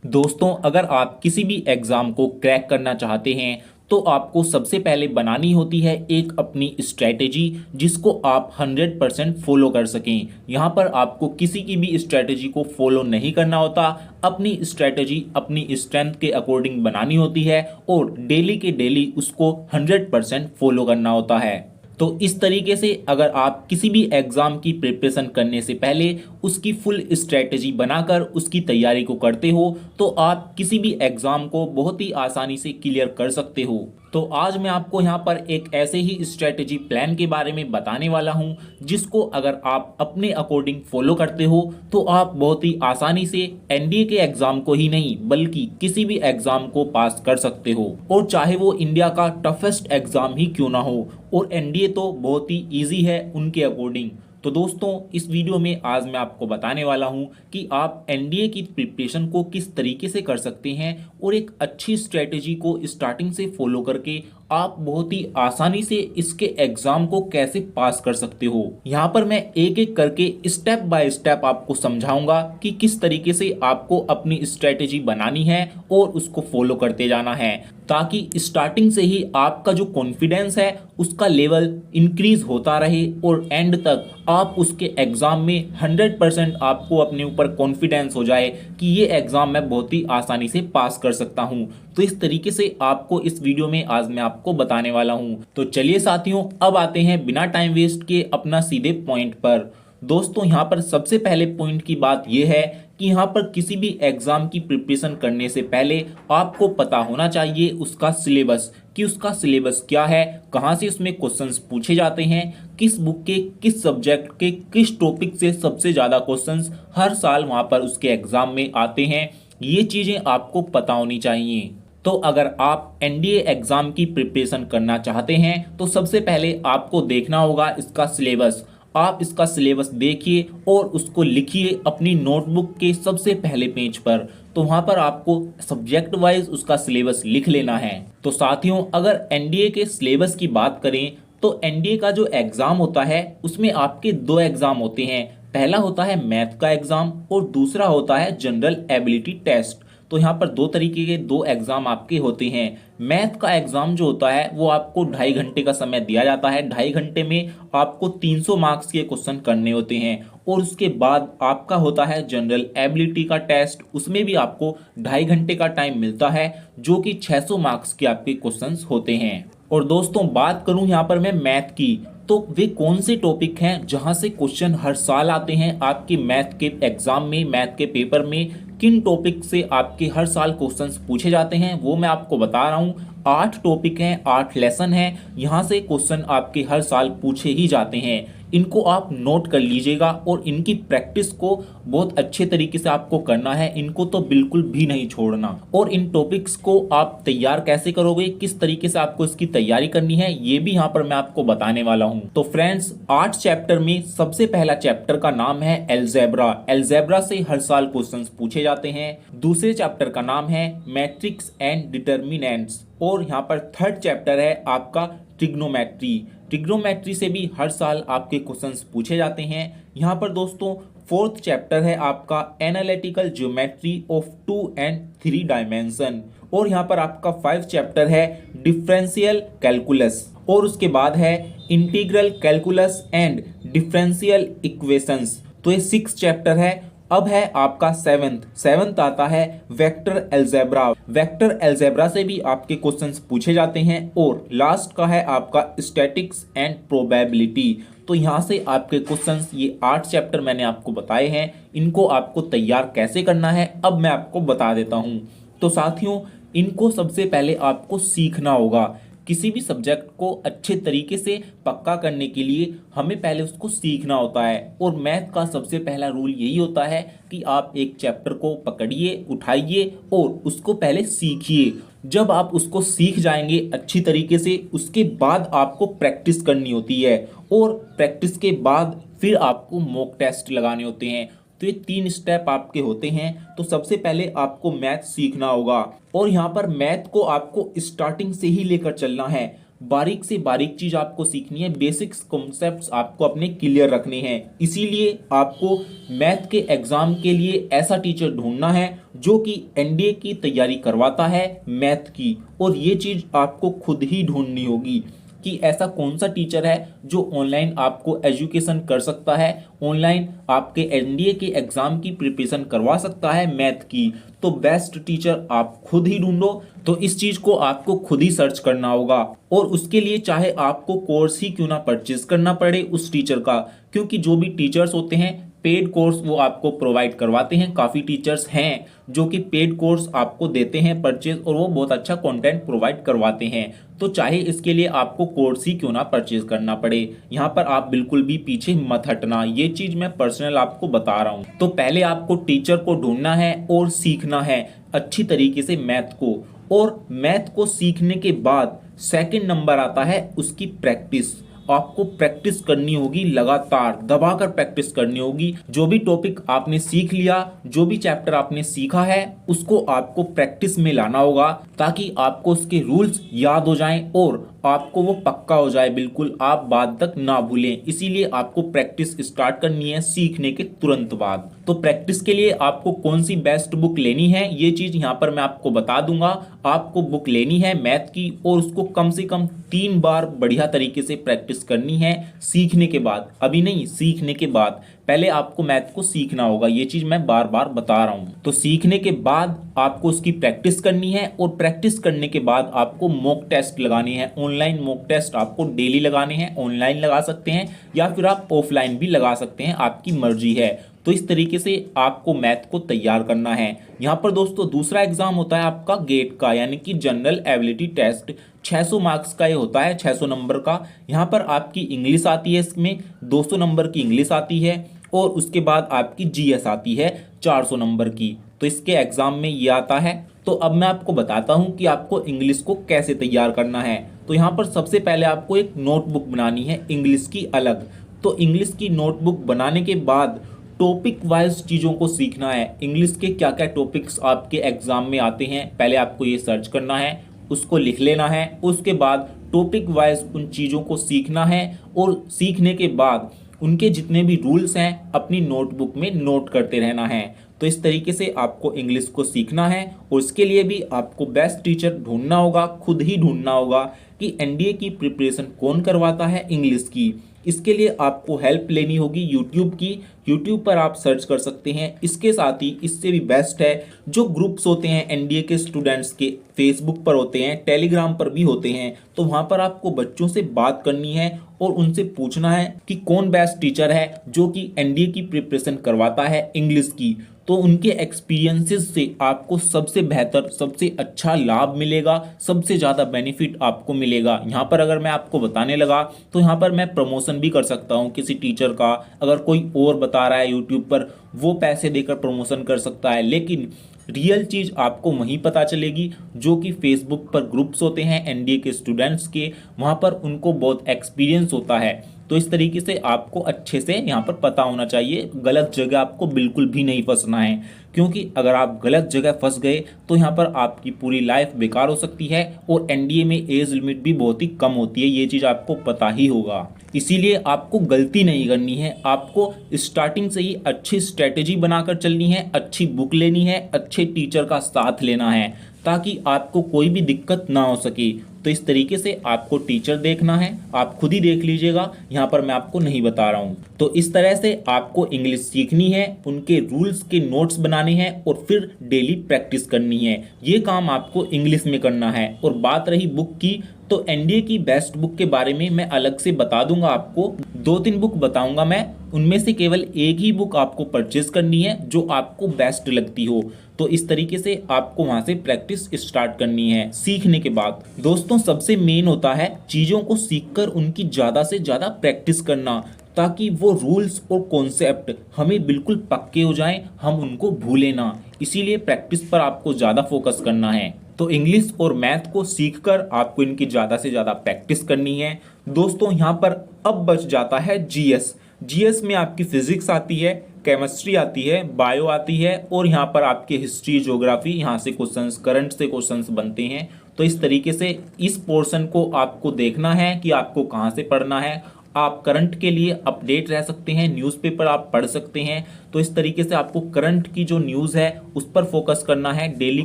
दोस्तों, अगर आप किसी भी एग्ज़ाम को क्रैक करना चाहते हैं तो आपको सबसे पहले बनानी होती है एक अपनी स्ट्रैटेजी जिसको आप 100% फॉलो कर सकें। यहाँ पर आपको किसी की भी स्ट्रैटेजी को फॉलो नहीं करना होता। अपनी स्ट्रैटेजी अपनी स्ट्रेंथ के अकॉर्डिंग बनानी होती है और डेली के डेली उसको 100% फॉलो करना होता है। तो इस तरीके से अगर आप किसी भी एग्ज़ाम की प्रिपरेशन करने से पहले उसकी फुल स्ट्रैटेजी बनाकर उसकी तैयारी को करते हो तो आप किसी भी एग्ज़ाम को बहुत ही आसानी से क्लियर कर सकते हो। तो आज मैं आपको यहाँ पर एक ऐसे ही स्ट्रैटेजी प्लान के बारे में बताने वाला हूँ जिसको अगर आप अपने अकॉर्डिंग फॉलो करते हो तो आप बहुत ही आसानी से एनडीए के एग्ज़ाम को ही नहीं बल्कि किसी भी एग्ज़ाम को पास कर सकते हो, और चाहे वो इंडिया का टफेस्ट एग्ज़ाम ही क्यों ना हो। और एनडीए तो बहुत ही ईजी है उनके अकॉर्डिंग। तो दोस्तों, इस वीडियो में आज मैं आपको बताने वाला हूं कि आप एनडीए की प्रिपरेशन को किस तरीके से कर सकते हैं और एक अच्छी स्ट्रेटेजी को स्टार्टिंग से फॉलो करके आप बहुत ही आसानी से इसके एग्जाम को कैसे पास कर सकते हो। यहाँ पर मैं एक एक करके स्टेप बाय स्टेप आपको समझाऊंगा कि किस तरीके से आपको अपनी स्ट्रेटेजी बनानी है और उसको फॉलो करते जाना है, ताकि स्टार्टिंग से ही आपका जो कॉन्फिडेंस है उसका लेवल इंक्रीज होता रहे और एंड तक आप उसके एग्जाम में 100% आपको अपने ऊपर कॉन्फिडेंस हो जाए कि ये एग्जाम मैं बहुत ही आसानी से पास कर सकता हूँ। तो इस तरीके से आपको इस वीडियो में आज मैं आपको बताने वाला हूँ। तो चलिए साथियों, अब आते हैं बिना टाइम वेस्ट के अपना सीधे पॉइंट पर। दोस्तों, यहाँ पर सबसे पहले पॉइंट की बात यह है कि यहाँ पर किसी भी एग्जाम की प्रिपरेशन करने से पहले आपको पता होना चाहिए उसका सिलेबस, कि उसका सिलेबस क्या है, कहाँ से उसमें क्वेश्चंस पूछे जाते हैं, किस बुक के किस सब्जेक्ट के किस टॉपिक से सबसे ज़्यादा क्वेश्चंस हर साल वहाँ पर उसके एग्जाम में आते हैं। ये चीज़ें आपको पता होनी चाहिए। तो अगर आप एनडीए एग्जाम की प्रिपरेशन करना चाहते हैं तो सबसे पहले आपको देखना होगा इसका सिलेबस। आप इसका सिलेबस देखिए और उसको लिखिए अपनी नोटबुक के सबसे पहले पेज पर। तो वहां पर आपको सब्जेक्ट वाइज उसका सिलेबस लिख लेना है। तो साथियों, अगर एनडीए के सिलेबस की बात करें तो एनडीए का जो एग्जाम होता है उसमें आपके दो एग्जाम होते हैं। पहला होता है मैथ का एग्जाम और दूसरा होता है जनरल एबिलिटी टेस्ट। तो यहाँ पर दो तरीके के दो एग्जाम आपके होते हैं। मैथ का एग्जाम जो होता है वो आपको 2.5 घंटे का समय दिया जाता है। 2.5 घंटे में आपको 300 मार्क्स के क्वेश्चन करने होते हैं। और उसके बाद आपका होता है जनरल एबिलिटी का टेस्ट, उसमें भी आपको 2.5 घंटे का टाइम मिलता है, जो कि 600 मार्क्स के आपके क्वेश्चंस होते हैं। और दोस्तों, बात करूं यहाँ पर मैं मैथ की, तो वे कौन से टॉपिक हैं जहां से क्वेश्चन हर साल आते हैं आपके मैथ के एग्जाम में, मैथ के पेपर में किन टॉपिक से आपके हर साल क्वेश्चंस पूछे जाते हैं वो मैं आपको बता रहा हूँ। 8 टॉपिक हैं, 8 लेसन हैं, यहाँ से क्वेश्चन आपके हर साल पूछे ही जाते हैं। इनको आप नोट कर लीजिएगा और इनकी प्रैक्टिस को बहुत अच्छे तरीके से आपको करना है। इनको तो बिल्कुल भी नहीं छोड़ना। और इन टॉपिक्स को आप तैयार कैसे करोगे, किस तरीके से आपको इसकी तैयारी करनी है, ये भी यहाँ पर मैं आपको बताने वाला हूँ। तो फ्रेंड्स, 8 चैप्टर में सबसे पहला चैप्टर का नाम है एलजेब्रा। एलजेब्रा से हर साल क्वेश्चंस पूछे जाते हैं। दूसरे चैप्टर का नाम है मैट्रिक्स एंड डिटर्मिनेंट्स। और यहाँ पर थर्ड चैप्टर है आपका ट्रिग्नोमेट्री। ट्रिग्नोमेट्री से भी हर साल आपके क्वेश्चंस पूछे जाते हैं। यहाँ पर दोस्तों फोर्थ चैप्टर है आपका analytical geometry of 2 and 3 dimension. और यहाँ पर आपका 5 चैप्टर है डिफरेंशियल कैलकुलस। और उसके बाद है integral calculus and differential equations. तो ये 6 चैप्टर है। अब है आपका सेवंथ आता है वेक्टर अलजेब्रा। वेक्टर अलजेब्रा से भी आपके क्वेश्चंस पूछे जाते हैं। और लास्ट का है आपका स्टैटिक्स एंड प्रोबेबिलिटी। तो यहाँ से आपके क्वेश्चंस, ये 8 चैप्टर मैंने आपको बताए हैं, इनको आपको तैयार कैसे करना है अब मैं आपको बता देता हूँ। तो साथियों, इनको सबसे पहले आपको सीखना होगा। किसी भी सब्जेक्ट को अच्छे तरीके से पक्का करने के लिए हमें पहले उसको सीखना होता है। और मैथ का सबसे पहला रूल यही होता है कि आप एक चैप्टर को पकड़िए, उठाइए और उसको पहले सीखिए। जब आप उसको सीख जाएंगे अच्छी तरीके से, उसके बाद आपको प्रैक्टिस करनी होती है। और प्रैक्टिस के बाद फिर आपको मॉक टेस्ट लगाने होते हैं। तो ये 3 स्टेप आपके होते हैं। तो सबसे पहले आपको मैथ सीखना होगा और यहाँ पर मैथ को आपको स्टार्टिंग से ही लेकर चलना है। बारीक से बारीक चीज आपको सीखनी है, बेसिक्स कॉन्सेप्ट्स आपको अपने क्लियर रखने हैं। इसीलिए आपको मैथ के एग्जाम के लिए ऐसा टीचर ढूंढना है जो कि एनडीए की तैयारी करवाता है मैथ की, और ये चीज आपको खुद ही ढूंढनी होगी कि ऐसा कौन सा टीचर है जो ऑनलाइन आपको एजुकेशन कर सकता है, ऑनलाइन आपके एनडीए के एग्जाम की प्रिपरेशन करवा सकता है मैथ की। तो बेस्ट टीचर आप खुद ही ढूंढो। तो इस चीज को आपको खुद ही सर्च करना होगा, और उसके लिए चाहे आपको कोर्स ही क्यों ना परचेज करना पड़े उस टीचर का, क्योंकि जो भी टीचर्स होते हैं पेड कोर्स वो आपको प्रोवाइड करवाते हैं। काफ़ी टीचर्स हैं जो कि पेड कोर्स आपको देते हैं परचेज, और वो बहुत अच्छा कंटेंट प्रोवाइड करवाते हैं। तो चाहे इसके लिए आपको कोर्स ही क्यों ना परचेज करना पड़े, यहाँ पर आप बिल्कुल भी पीछे मत हटना। ये चीज़ मैं पर्सनल आपको बता रहा हूँ। तो पहले आपको टीचर को ढूंढना है और सीखना है अच्छी तरीके से मैथ को, और मैथ को सीखने के बाद सेकंड नंबर आता है उसकी प्रैक्टिस। आपको प्रैक्टिस करनी होगी, लगातार दबाकर प्रैक्टिस करनी होगी। जो भी टॉपिक आपने सीख लिया, जो भी चैप्टर आपने सीखा है, उसको आपको प्रैक्टिस में लाना होगा ताकि आपको उसके रूल्स याद हो जाएं और आपको वो पक्का हो जाए, बिल्कुल आप बाद तक ना भूलें। इसीलिए आपको प्रैक्टिस स्टार्ट करनी है सीखने के तुरंत बाद। तो प्रैक्टिस के लिए आपको कौन सी बेस्ट बुक लेनी है ये चीज यहाँ पर मैं आपको बता दूंगा। आपको बुक लेनी है मैथ की, और उसको कम से कम 3 बार बढ़िया तरीके से प्रैक्टिस करनी है सीखने के बाद, अभी नहीं सीखने के बाद। पहले आपको मैथ को सीखना होगा, ये चीज मैं बार बार बता रहा हूं। तो सीखने के बाद आपको उसकी प्रैक्टिस करनी है, और प्रैक्टिस करने के बाद आपको मॉक टेस्ट लगानी है। ऑनलाइन मॉक टेस्ट आपको डेली लगाने हैं, ऑनलाइन लगा सकते हैं या फिर आप ऑफलाइन भी लगा सकते हैं, आपकी मर्जी है। तो इस तरीके से आपको मैथ को तैयार करना है। यहाँ पर दोस्तों दूसरा एग्जाम होता है आपका गेट का, यानी कि जनरल एबिलिटी टेस्ट। 600 मार्क्स का ये होता है, 600 नंबर का। यहाँ पर आपकी इंग्लिश आती है, इसमें 200 नंबर की इंग्लिश आती है, और उसके बाद आपकी जीएस आती है 400 नंबर की। तो इसके एग्जाम में ये आता है। तो अब मैं आपको बताता हूँ कि आपको इंग्लिश को कैसे तैयार करना है। तो यहाँ पर सबसे पहले आपको एक नोटबुक बनानी है इंग्लिश की अलग। तो इंग्लिश की नोटबुक बनाने के बाद टॉपिक वाइज चीज़ों को सीखना है। इंग्लिश के क्या क्या टॉपिक्स आपके एग्जाम में आते हैं पहले आपको ये सर्च करना है, उसको लिख लेना है। उसके बाद टॉपिक वाइज उन चीज़ों को सीखना है, और सीखने के बाद उनके जितने भी रूल्स हैं अपनी नोटबुक में नोट करते रहना है। तो इस तरीके से आपको इंग्लिश को सीखना है, और इसके लिए भी आपको बेस्ट टीचर ढूंढना होगा, खुद ही ढूंढना होगा कि एनडीए की प्रिपरेशन कौन करवाता है इंग्लिश की। इसके लिए आपको हेल्प लेनी होगी यूट्यूब की। यूट्यूब पर आप सर्च कर सकते हैं। इसके साथ ही इससे भी बेस्ट है जो ग्रुप्स होते हैं एनडीए के स्टूडेंट्स के, फेसबुक पर होते हैं, टेलीग्राम पर भी होते हैं। तो वहाँ पर आपको बच्चों से बात करनी है और उनसे पूछना है कि कौन बेस्ट टीचर है जो कि एनडीए की प्रिपरेशन करवाता है इंग्लिश की। तो उनके एक्सपीरियंसेस से आपको सबसे बेहतर, सबसे अच्छा लाभ मिलेगा, सबसे ज़्यादा बेनिफिट आपको मिलेगा। यहाँ पर अगर मैं आपको बताने लगा तो यहाँ पर मैं प्रमोशन भी कर सकता हूँ किसी टीचर का। अगर कोई और बता रहा है यूट्यूब पर, वो पैसे देकर प्रमोशन कर सकता है, लेकिन रियल चीज़ आपको वहीं पता चलेगी जो कि फेसबुक पर ग्रुप्स होते हैं एनडीए के स्टूडेंट्स के, वहाँ पर उनको बहुत एक्सपीरियंस होता है। तो इस तरीके से आपको अच्छे से यहाँ पर पता होना चाहिए। गलत जगह आपको बिल्कुल भी नहीं फंसना है, क्योंकि अगर आप गलत जगह फंस गए तो यहाँ पर आपकी पूरी लाइफ बेकार हो सकती है, और एनडीए में एज लिमिट भी बहुत ही कम होती है, ये चीज़ आपको पता ही होगा। इसीलिए आपको गलती नहीं करनी है, आपको स्टार्टिंग से ही अच्छी स्ट्रेटेजी बनाकर चलनी है, अच्छी बुक लेनी है, अच्छे टीचर का साथ लेना है, ताकि आपको कोई भी दिक्कत ना हो सके। तो इस तरीके से आपको टीचर देखना है, आप खुद ही देख लीजिएगा, यहाँ पर मैं आपको नहीं बता रहा हूँ। तो इस तरह से आपको इंग्लिश सीखनी है, उनके रूल्स के नोट्स बनाने हैं, और फिर डेली प्रैक्टिस करनी है। ये काम आपको इंग्लिश में करना है। और बात रही बुक की, तो एनडीए की बेस्ट बुक के बारे में मैं अलग से बता दूंगा आपको। 2-3 बुक बताऊंगा मैं, उनमें से केवल एक ही बुक आपको परचेज करनी है जो आपको बेस्ट लगती हो। तो इस तरीके से आपको वहां से प्रैक्टिस स्टार्ट करनी है सीखने के बाद। दोस्तों सबसे मेन होता है चीज़ों को सीखकर उनकी ज़्यादा से ज़्यादा प्रैक्टिस करना, ताकि वो रूल्स और कॉन्सेप्ट हमें बिल्कुल पक्के हो जाएं, हम उनको भूलें ना। इसीलिए प्रैक्टिस पर आपको ज़्यादा फोकस करना है। तो इंग्लिश और मैथ को सीखकर आपको इनकी ज़्यादा से ज़्यादा प्रैक्टिस करनी है। दोस्तों यहाँ पर अब बच जाता है जीएस। जीएस में आपकी फिजिक्स आती है, केमिस्ट्री आती है, बायो आती है और यहाँ पर आपके हिस्ट्री, ज्योग्राफी, यहाँ से क्वेश्चंस, करंट से क्वेश्चंस बनते हैं। तो इस तरीके से इस पोर्शन को आपको देखना है कि आपको कहाँ से पढ़ना है। आप करंट के लिए अपडेट रह सकते हैं, न्यूज़पेपर आप पढ़ सकते हैं। तो इस तरीके से आपको करंट की जो न्यूज़ है उस पर फोकस करना है। डेली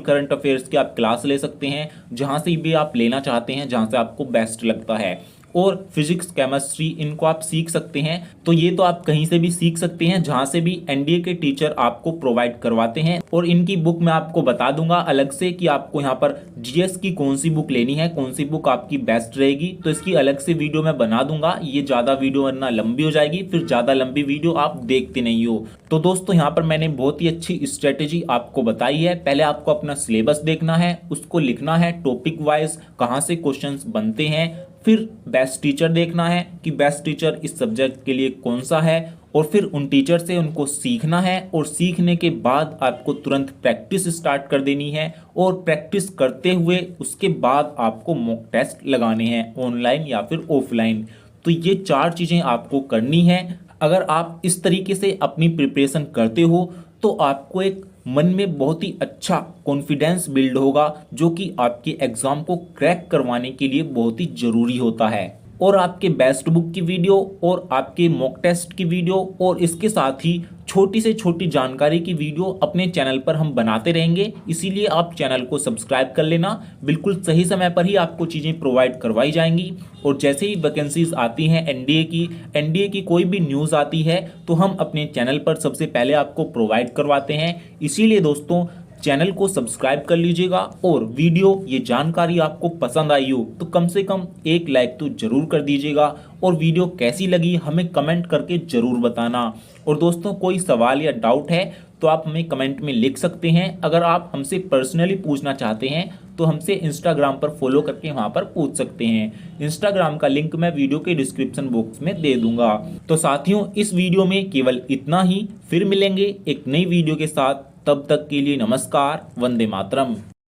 करंट अफेयर्स की आप क्लास ले सकते हैं, जहां से भी आप लेना चाहते हैं, जहां से आपको बेस्ट लगता है। और फिजिक्स, केमिस्ट्री, इनको आप सीख सकते हैं। तो ये तो आप कहीं से भी सीख सकते हैं, जहां से भी एनडीए के टीचर आपको प्रोवाइड करवाते हैं। और इनकी बुक मैं आपको बता दूंगा अलग से कि आपको यहाँ पर जीएस की कौन सी बुक लेनी है, कौन सी बुक आपकी बेस्ट रहेगी। तो इसकी अलग से वीडियो मैं बना दूंगा। ये ज्यादा वीडियो वरना लंबी हो जाएगी, फिर ज्यादा लंबी वीडियो आप देखते नहीं हो। तो दोस्तों यहाँ पर मैंने बहुत ही अच्छी स्ट्रेटेजी आपको बताई है। पहले आपको अपना सिलेबस देखना है, उसको लिखना है टॉपिक वाइज, कहाँ से क्वेश्चंस बनते हैं। फिर बेस्ट टीचर देखना है कि बेस्ट टीचर इस सब्जेक्ट के लिए कौन सा है, और फिर उन टीचर से उनको सीखना है। और सीखने के बाद आपको तुरंत प्रैक्टिस स्टार्ट कर देनी है, और प्रैक्टिस करते हुए उसके बाद आपको मॉक टेस्ट लगाने हैं, ऑनलाइन या फिर ऑफलाइन। तो ये 4 चीज़ें आपको करनी है। अगर आप इस तरीके से अपनी प्रिपरेशन करते हो तो आपको एक मन में बहुत ही अच्छा कॉन्फिडेंस बिल्ड होगा, जो कि आपके एग्जाम को क्रैक करवाने के लिए बहुत ही जरूरी होता है। और आपके बेस्ट बुक की वीडियो और आपके मॉक टेस्ट की वीडियो और इसके साथ ही छोटी से छोटी जानकारी की वीडियो अपने चैनल पर हम बनाते रहेंगे। इसीलिए आप चैनल को सब्सक्राइब कर लेना। बिल्कुल सही समय पर ही आपको चीज़ें प्रोवाइड करवाई जाएंगी। और जैसे ही वैकेंसीज आती हैं एनडीए की कोई भी न्यूज़ आती है तो हम अपने चैनल पर सबसे पहले आपको प्रोवाइड करवाते हैं। इसीलिए दोस्तों चैनल को सब्सक्राइब कर लीजिएगा। और वीडियो, ये जानकारी आपको पसंद आई हो तो कम से कम एक लाइक तो जरूर कर दीजिएगा। और वीडियो कैसी लगी हमें कमेंट करके जरूर बताना। और दोस्तों कोई सवाल या डाउट है तो आप हमें कमेंट में लिख सकते हैं। अगर आप हमसे पर्सनली पूछना चाहते हैं तो हमसे इंस्टाग्राम पर फॉलो करके वहां पर पूछ सकते हैं। इंस्टाग्राम का लिंक मैं वीडियो के डिस्क्रिप्शन बॉक्स में दे दूंगा। तो साथियों इस वीडियो में केवल इतना ही, फिर मिलेंगे एक नई वीडियो के साथ। तब तक के लिए नमस्कार, वंदे मातरम।